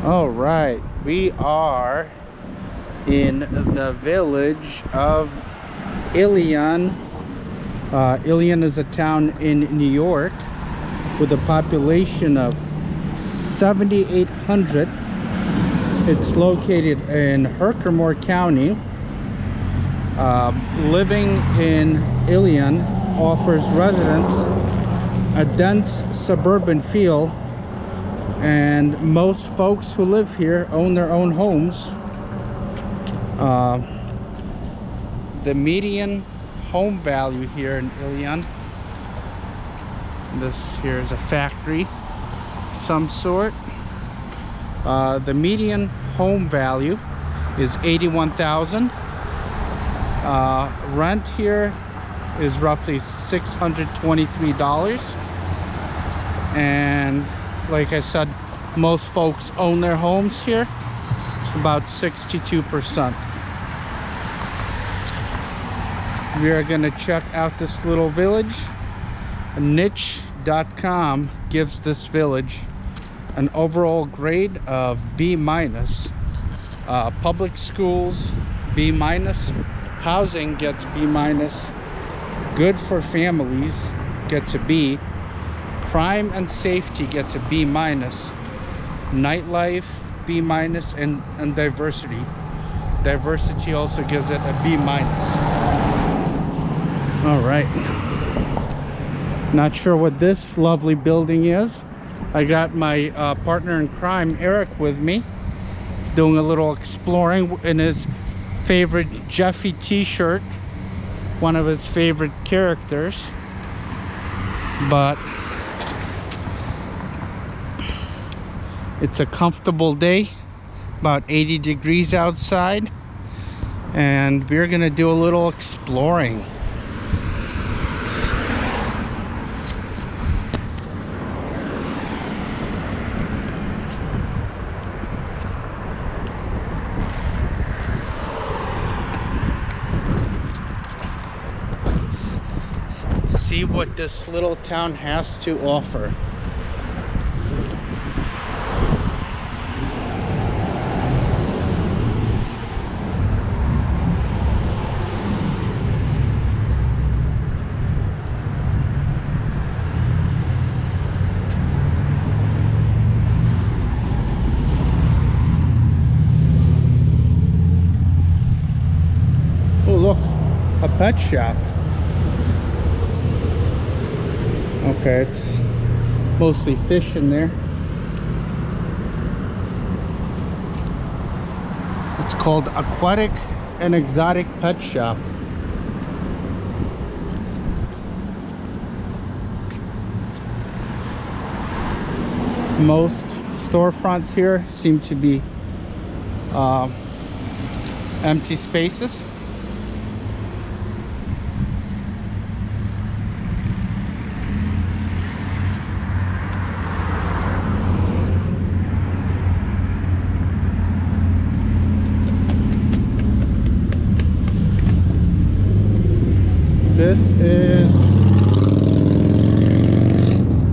All right, we are in the village of Ilion. Ilion is a town in New York with a population of 7,800. It's located in Herkimer County. Living in Ilion offers residents a dense suburban feel, and most folks who live here own their own homes. The median home value here in Ilion, this here is a factory of some sort. The median home value is $81,000. Rent here is roughly $623, and like I said, most folks own their homes here, about 62%. We are going to check out this little village. Niche.com gives this village an overall grade of B-. Public schools, B-. Housing gets B-. Good for families gets a B. Crime and safety gets a B-. Nightlife, B-. and diversity. Diversity also gives it a B-. All right. Not sure what this lovely building is. I got my partner in crime, Eric, with me, doing a little exploring in his favorite Jeffy t-shirt, one of his favorite characters. But it's a comfortable day, about 80 degrees outside, and we're gonna do a little exploring. See what this little town has to offer. Oh, look, a pet shop. Okay, it's mostly fish in there. It's called Aquatic and Exotic Pet Shop. Most storefronts here seem to be empty spaces. This is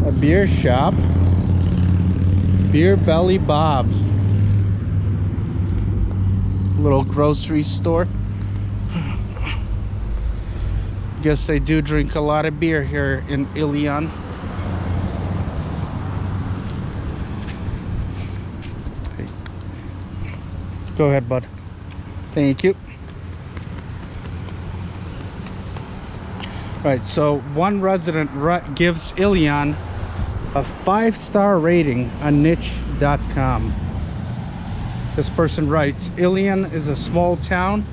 a beer shop, Beer Belly Bob's, little grocery store. Guess they do drink a lot of beer here in Ilion. Go ahead, bud. Thank you. Right, so one resident gives Ilion a 5-star rating on niche.com. This person writes, Ilion is a small town.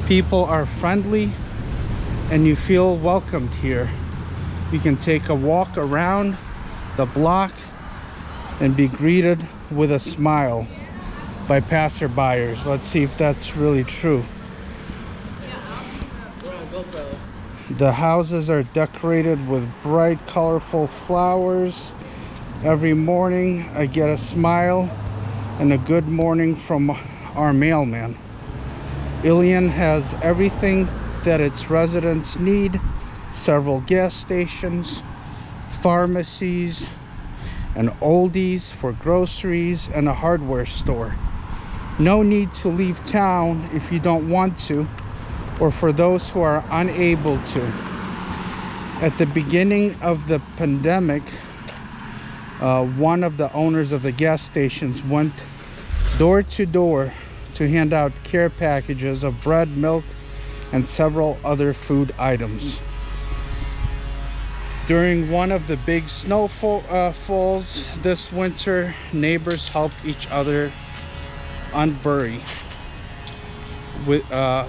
People are friendly and you feel welcomed here. You can take a walk around the block and be greeted with a smile by passerbyers. Let's see if that's really true. The houses are decorated with bright, colorful flowers. Every morning I get a smile and a good morning from our mailman. Ilion has everything that its residents need. Several gas stations, pharmacies, an oldies for groceries, and a hardware store. No need to leave town if you don't want to, or for those who are unable to. At the beginning of the pandemic, one of the owners of the gas stations went door to door to hand out care packages of bread, milk, and several other food items. During one of the big snowfalls this winter, neighbors helped each other unbury.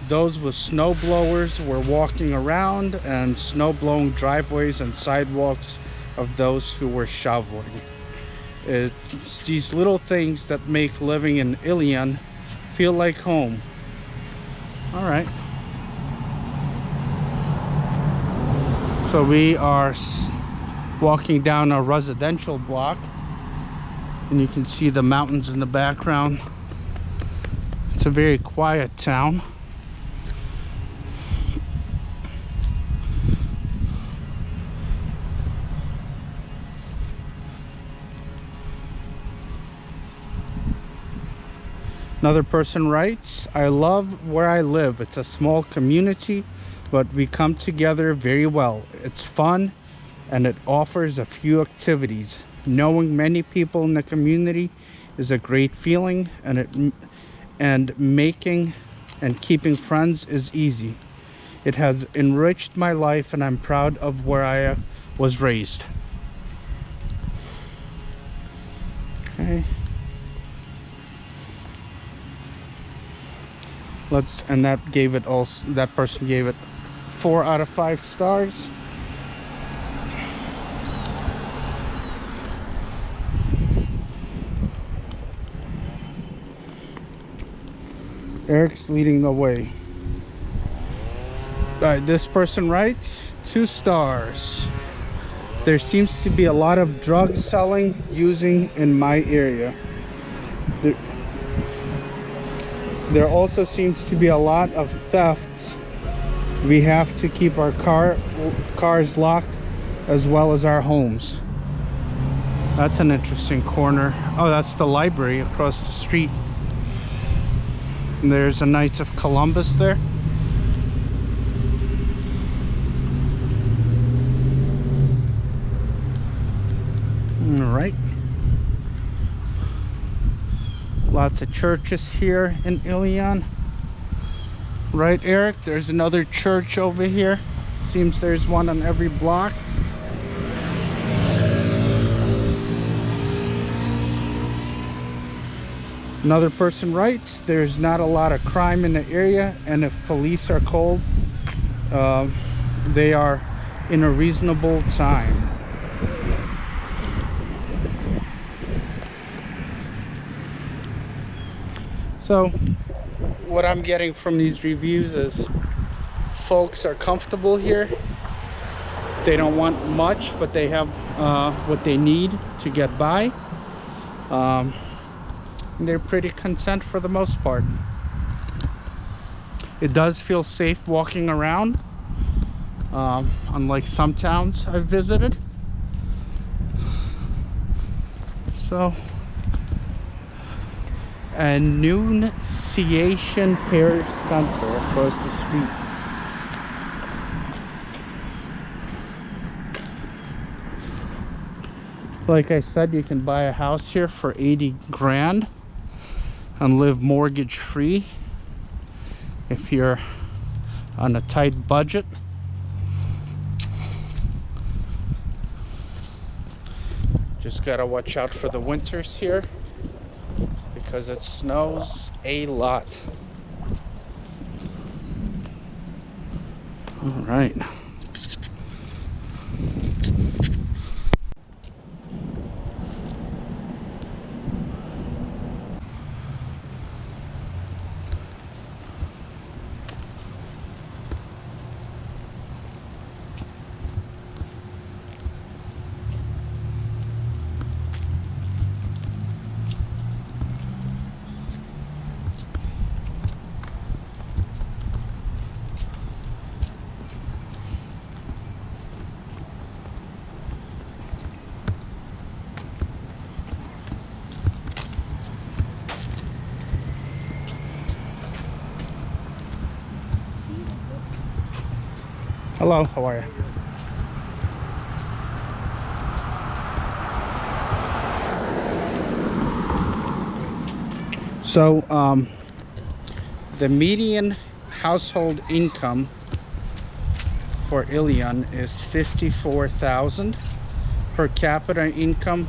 Those with snow blowers were walking around and snow blowing driveways and sidewalks of those who were shoveling. It's these little things that make living in Ilion feel like home. All right. So we are walking down a residential block, and you can see the mountains in the background. It's a very quiet town. Another person writes, I love where I live. It's a small community, but we come together very well. It's fun and it offers a few activities. Knowing many people in the community is a great feeling, and making and keeping friends is easy. It has enriched my life, and I'm proud of where I was raised. Okay. And that gave it also, that person gave it 4 out of 5 stars. Eric's leading the way. This person writes 2 stars. There seems to be a lot of drug selling using in my area. There also seems to be a lot of thefts. We have to keep our cars locked as well as our homes. That's an interesting corner. Oh, that's the library across the street. And there's a Knights of Columbus there. All right. Lots of churches here in Ilion. Right, Eric? There's another church over here. Seems there's one on every block. Another person writes, there's not a lot of crime in the area, and if police are called, they are in a reasonable time. So what I'm getting from these reviews is folks are comfortable here. They don't want much, but they have what they need to get by. And they're pretty content for the most part. It does feel safe walking around, unlike some towns I've visited. So, Annunciation Parish Center across the street. Like I said, you can buy a house here for 80 grand and live mortgage free if you're on a tight budget. Just gotta watch out for the winters here because it snows a lot. All right. Hello, how are you? So, the median household income for Ilion is 54,000. Per capita income,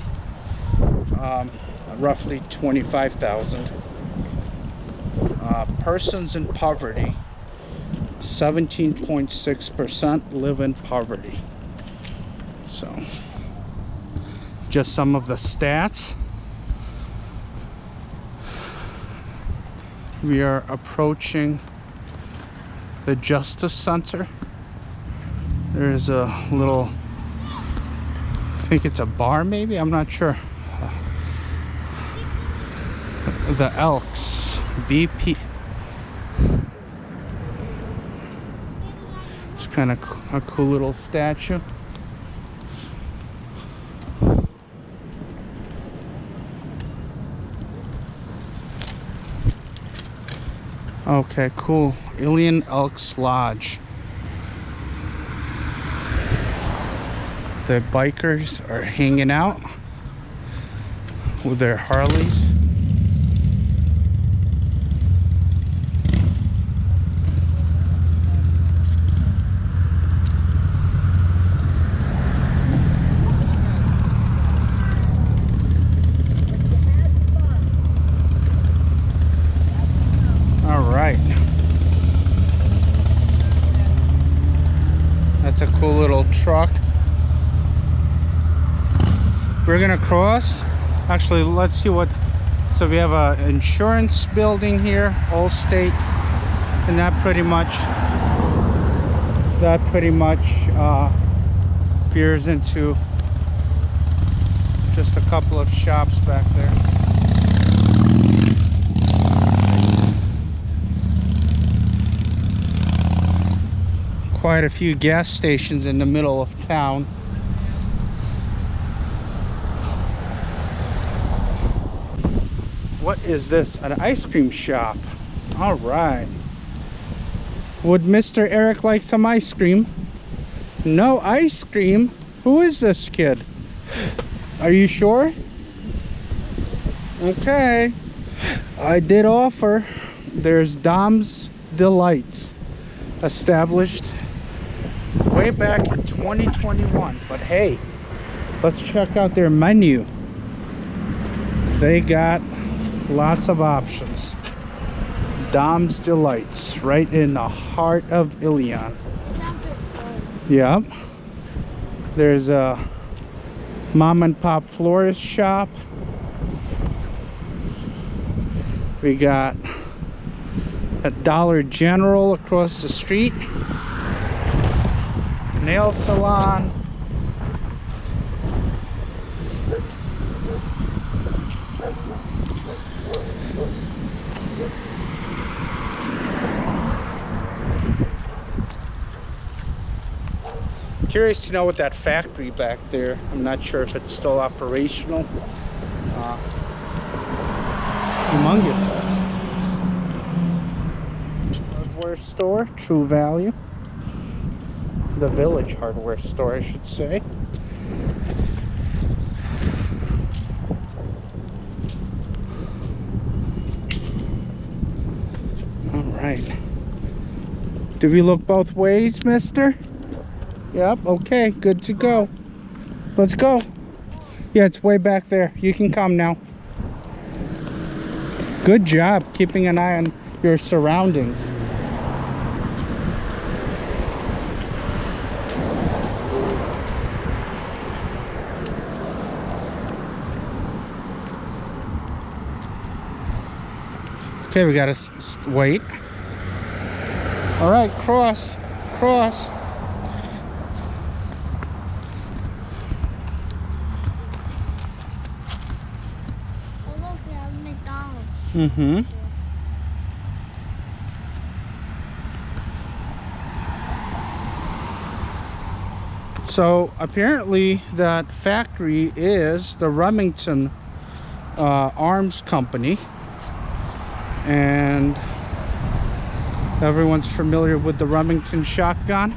roughly 25,000. Persons in poverty, 17.6% live in poverty. So, just some of the stats. We are approaching the Justice Center. There's a little, I think it's a bar maybe, I'm not sure. The Elks, BP. It's kind of a cool little statue. Okay, cool. Ilion Elks Lodge. The bikers are hanging out with their Harleys. That's a cool little truck. We're gonna cross. Actually, let's see what. So we have a insurance building here, Allstate, and that pretty much veers into just a couple of shops back there. Quite a few gas stations in the middle of town. What is this? An ice cream shop. All right. Would Mr. Eric like some ice cream? No ice cream? Who is this kid? Are you sure? Okay. I did offer. There's Dom's Delights, established way back in 2021, but hey, let's check out their menu. They got lots of options. Dom's Delights, right in the heart of Ilion. Yep. There's a mom and pop florist shop. We got a Dollar General across the street. Nail salon. Curious to know what that factory back there, I'm not sure if it's still operational. Humongous. Hardware store, True Value. The Village hardware store, I should say. All right. Do we look both ways, mister? Yep, okay, good to go. Let's go. Yeah, it's way back there. You can come now. Good job keeping an eye on your surroundings. Okay, we gotta wait. All right, cross, cross. Oh, look, we have McDonald's. Mm-hmm. So apparently that factory is the Remington Arms Company, and everyone's familiar with the Remington shotgun.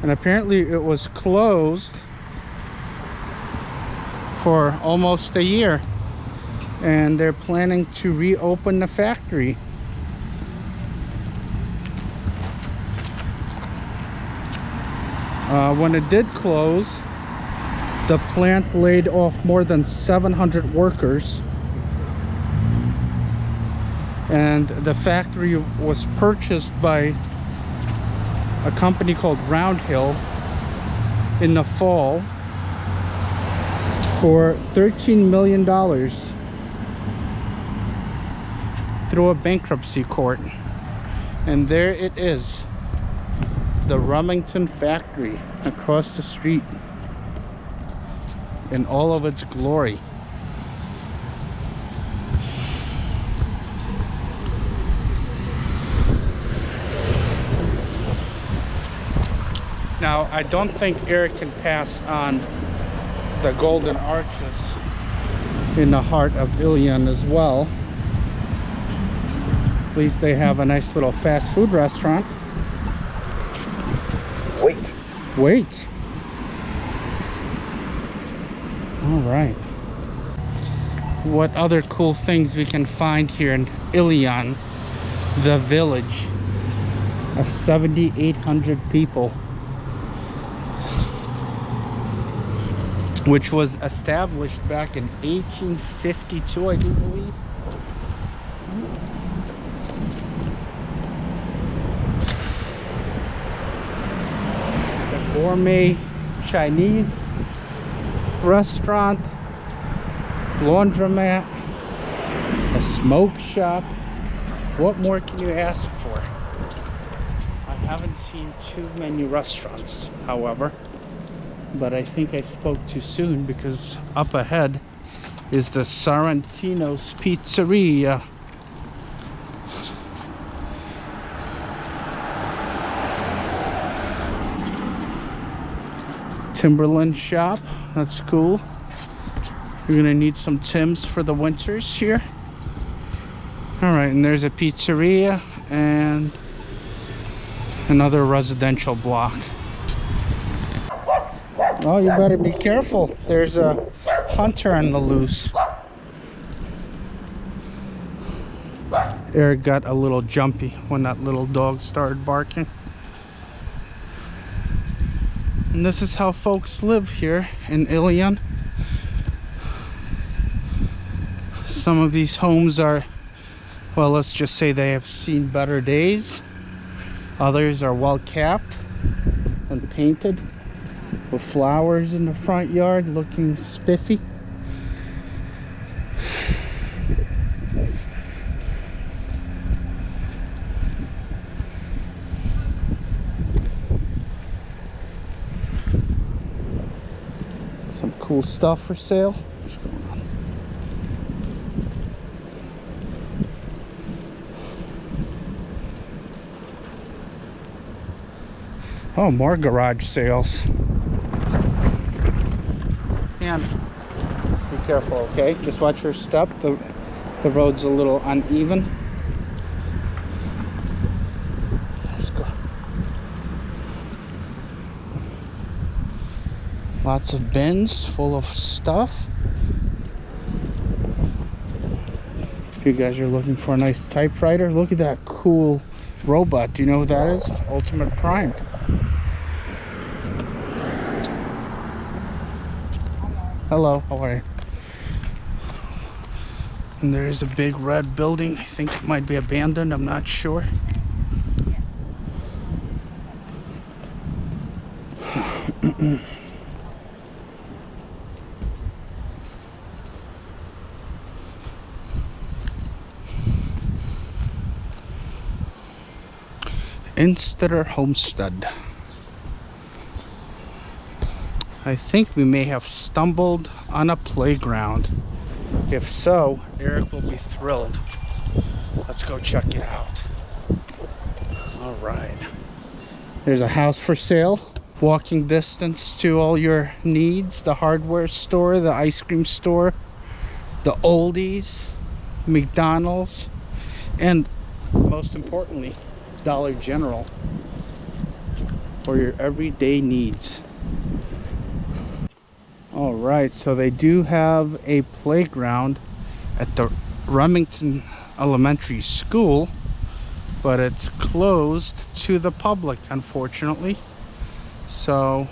And apparently it was closed for almost a year, and they're planning to reopen the factory. When it did close, the plant laid off more than 700 workers, and the factory was purchased by a company called Roundhill in the fall for $13 million through a bankruptcy court. And there it is, the Remington factory across the street in all of its glory. Now, I don't think Eric can pass on the golden arches in the heart of Ilion as well. At least they have a nice little fast food restaurant. Wait. All right. What other cool things we can find here in Ilion, the village of 7,800 people, which was established back in 1852, I do believe. Gourmet Chinese restaurant, laundromat, a smoke shop. What more can you ask for? I haven't seen too many restaurants, however, but I think I spoke too soon, because up ahead is the Sorrentino's Pizzeria. Timberland shop, that's cool. You're gonna need some Timbs for the winters here. All right, and there's a pizzeria and another residential block. Oh, you better be careful. There's a hunter on the loose. Eric got a little jumpy when that little dog started barking. And this is how folks live here in Ilion. Some of these homes are, well, let's just say they have seen better days. Others are well capped and painted with flowers in the front yard, looking spiffy. Some cool stuff for sale. What's going on? Oh, more garage sales. And be careful, okay? Just watch your step. The road's a little uneven. Let's go. Lots of bins full of stuff. If you guys are looking for a nice typewriter, look at that cool robot. Do you know who that is? Ultimate Prime. Hello, how are you? And there's a big red building. I think it might be abandoned, I'm not sure. Instetter Homestead. I think we may have stumbled on a playground. If so, Eric will be thrilled. Let's go check it out. All right. There's a house for sale. Walking distance to all your needs. The hardware store, the ice cream store, the oldies, McDonald's, and most importantly, Dollar General. for your everyday needs. All right, so they do have a playground at the Remington Elementary School, but it's closed to the public, unfortunately. So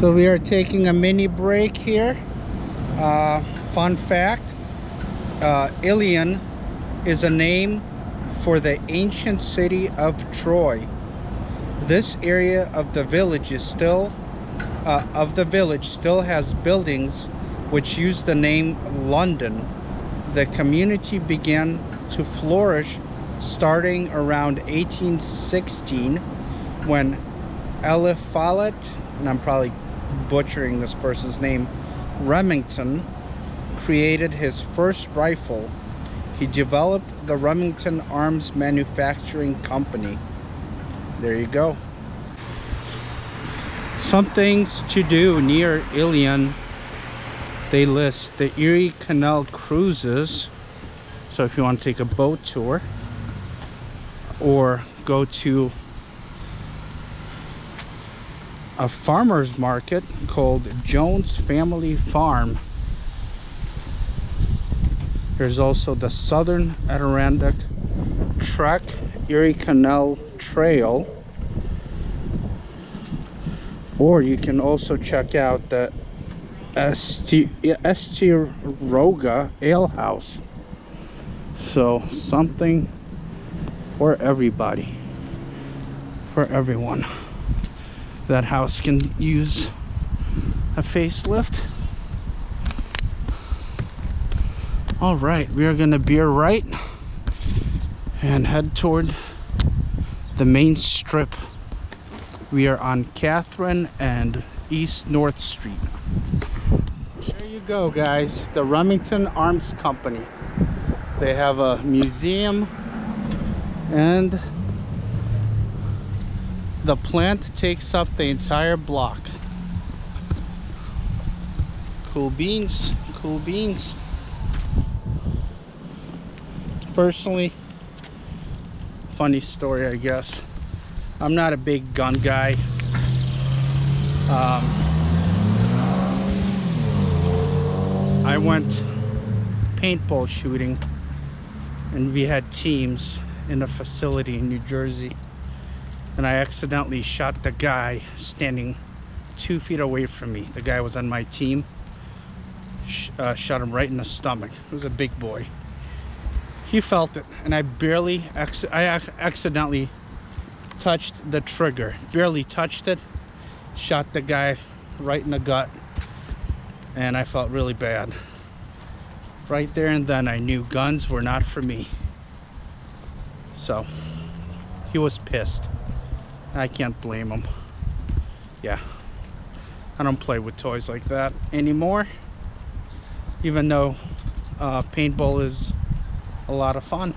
we are taking a mini break here. Fun fact, Ilion is a name for the ancient city of Troy. This area of the village is still has buildings which use the name London. The community began to flourish starting around 1816 when Eliphalet, and I'm probably butchering this person's name, Remington, created his first rifle. He developed the Remington Arms Manufacturing Company. There you go. Some things to do near Ilion. They list the Erie Canal cruises, so if you want to take a boat tour or go to a farmer's market called Jones Family Farm. There's also the Southern Adirondack Trek Erie Canal Trail, or you can also check out the Estiroga Ale House. So something for everybody, for everyone. That house can use a facelift. All right, we are gonna veer right and head toward the main strip. We are on Catherine and East North Street. There you go, guys, the Remington Arms Company. They have a museum, and the plant takes up the entire block. Cool beans, cool beans. Personally, funny story, I guess, I'm not a big gun guy. I went paintball shooting, and we had teams in a facility in New Jersey, and I accidentally shot the guy standing 2 feet away from me. The guy was on my team. Shot him right in the stomach. He was a big boy. He felt it, and I accidentally touched the trigger. Barely touched it. Shot the guy right in the gut, and I felt really bad. Right there and then I knew guns were not for me. So he was pissed. I can't blame him. Yeah, I don't play with toys like that anymore, even though paintball is a lot of fun.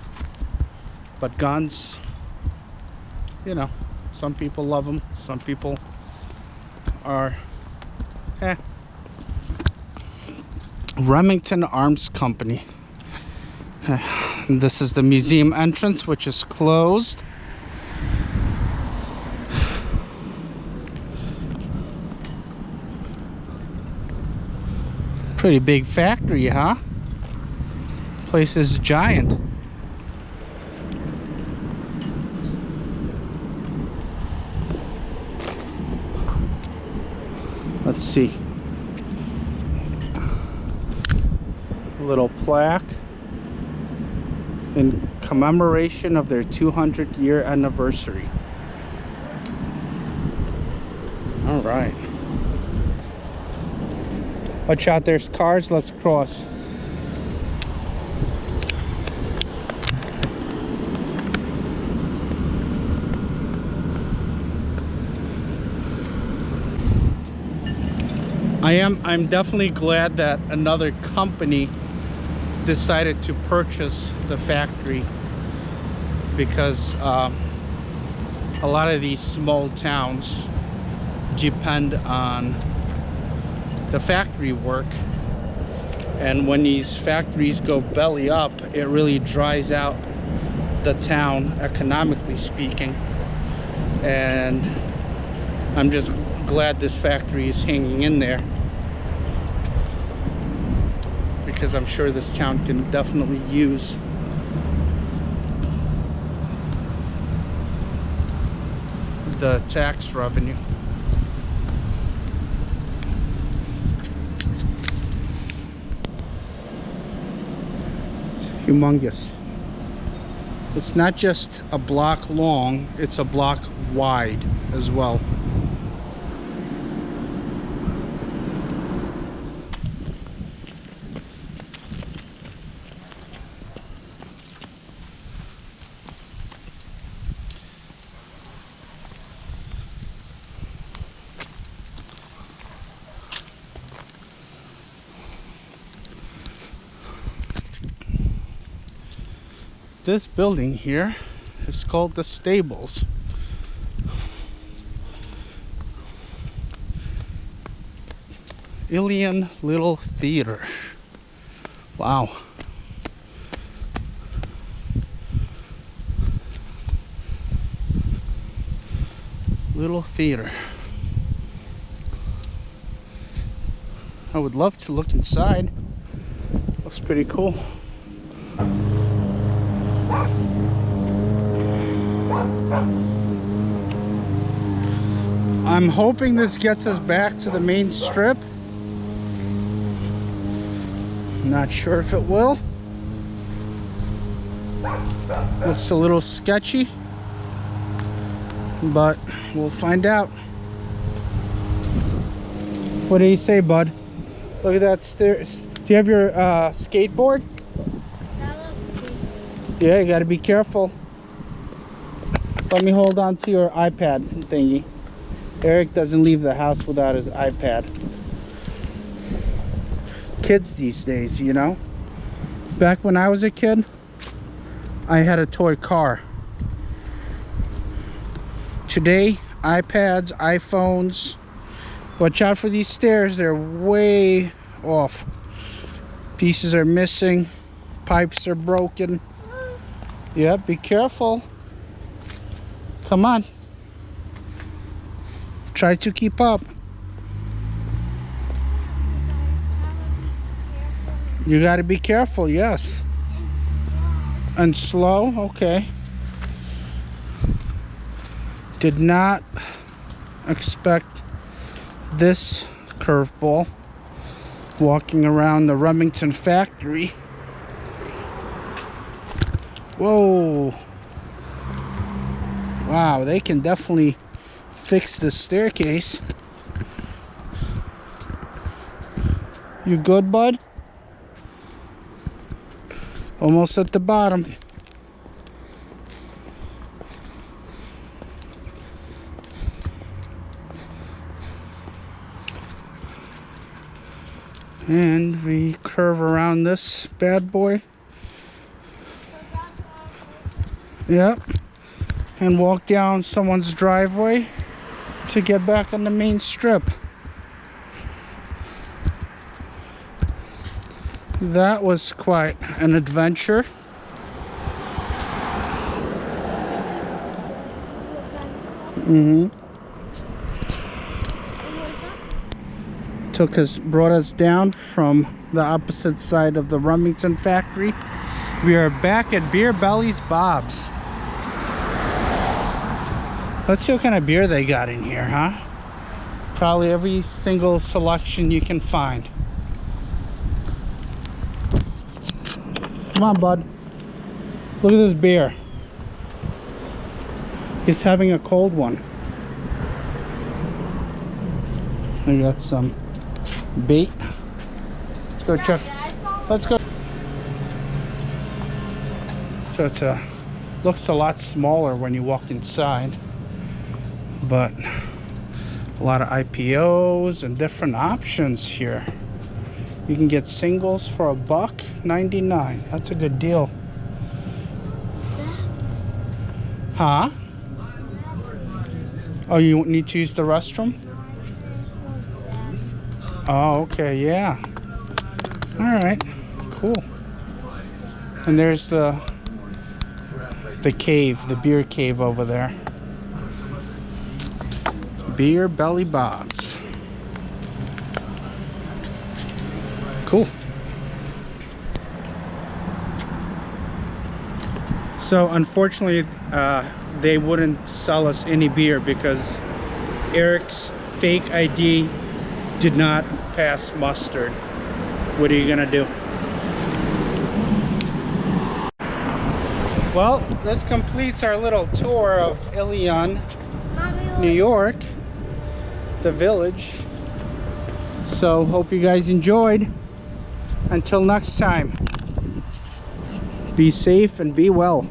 But guns, you know, some people love them, some people are Remington Arms Company. This is the museum entrance, which is closed. Pretty big factory, huh? Place is giant. Let's see. A little plaque in commemoration of their 200-year anniversary. All right. Watch out, there's cars. Let's cross. I'm definitely glad that another company decided to purchase the factory, because a lot of these small towns depend on the factory work, and when these factories go belly up, it really dries out the town, economically speaking. And I'm just glad this factory is hanging in there, because I'm sure this town can definitely use the tax revenue. It's humongous. It's not just a block long, it's a block wide as well. This building here is called the stables. Ilion Little Theater. Wow. Little theater. I would love to look inside. Looks pretty cool. I'm hoping this gets us back to the main strip. Not sure if it will. Looks a little sketchy, but we'll find out. What do you say, bud? Look at that stairs. Do you have your skateboard? Yeah, you gotta be careful. Let me hold on to your iPad thingy. Eric doesn't leave the house without his iPad. Kids these days, you know. Back when I was a kid, I had a toy car. Today, iPads, iPhones. Watch out for these stairs, they're way off. Pieces are missing, pipes are broken. Yeah, be careful. Come on. Try to keep up. You got to be careful, yes. And slow, okay. Did not expect this curveball walking around the Remington factory. Whoa. Wow, they can definitely fix the staircase. You good, bud? Almost at the bottom. And we curve around this bad boy. Yep. And walk down someone's driveway to get back on the main strip. That was quite an adventure. Brought us down from the opposite side of the Remington factory. We are back at Beer Belly's Bob's. Let's see what kind of beer they got in here, huh? Probably every single selection you can find. Come on, bud. Look at this beer. He's having a cold one. We got some bait. Let's go check. Let's go. So it's looks a lot smaller when you walk inside, but a lot of IPOs and different options here. You can get singles for $1.99. That's a good deal. Huh? Oh, you need to use the restroom? Oh, okay, yeah. All right, cool. And there's the the cave, the beer cave over there. Beer Belly Bob's. Cool. So unfortunately, they wouldn't sell us any beer because Eric's fake ID did not pass muster. What are you gonna do? Well, this completes our little tour of Ilion, New York, the village. So hope you guys enjoyed. Until next time, be safe and be well.